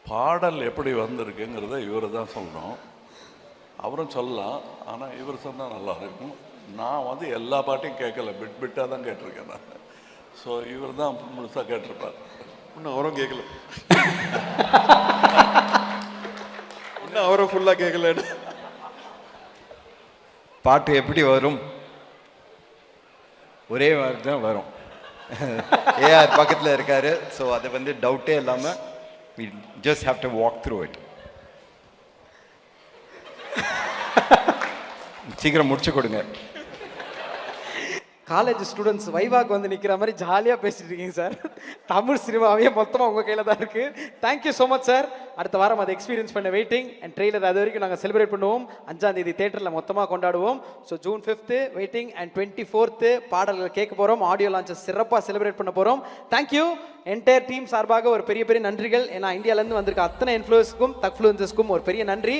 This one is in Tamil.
பாடல் எப்படி வந்திருக்குங்கிறத இவர் தான் சொல்லணும். அவரும் சொல்லலாம், ஆனால் இவர் சொன்னால் நல்லா இருக்கும். நான் வந்து எல்லா பாட்டையும் கேட்கல, பிட்டாக தான் கேட்டிருக்கேன் நான். ஸோ இவர் தான் முழுசாக கேட்டிருப்பார். இன்னும் அவரும் கேட்கல, இன்னும் அவரும் ஃபுல்லாக கேட்கல. பாட்டு எப்படி வரும்? ஒரே மாதிரி தான் வரும். ஏஆர் பக்கத்தில் இருக்காரு, ஸோ அதை வந்து டவுட்டே இல்லாமல் we just have to walk through it. சீக்கிரம் முடிச்சு கொடுங்க. காலேஜ் ஸ்டூடெண்ட்ஸ் வைவாக்கு வந்து நிற்கிற மாதிரி ஜாலியாக பேசிட்டு இருக்கீங்க சார். தமிழ் சினிமாவே மொத்தமாக உங்கள் கையில் தான் இருக்குது. Thank you so much sir. அடுத்த வாரம் அதை எக்ஸ்பீரியன்ஸ் பண்ண வெயிட்டிங் அண்ட் ட்ரெய்லர் அது வரைக்கும் நாங்கள் செலிப்ரேட் பண்ணுவோம். 5ஆம் தேதி தேட்டரில் மொத்தமாக கொண்டாடுவோம். So June 5th waiting and 24th பாடல்கள் கேட்க போகிறோம். ஆடியோ லான்ச்சை சிறப்பாக செலிப்ரேட் பண்ண போகிறோம். தேங்க்யூ. என்டையர் டீம் சார்பாக ஒரு பெரிய பெரிய நன்றிகள். ஏன்னா இந்தியாவிலேருந்து வந்திருக்க அத்தனை இன்ஃப்ளூயன்ஸுக்கும் தக்ஃப்ளூயன்ஸஸ்க்கும் ஒரு பெரிய நன்றி.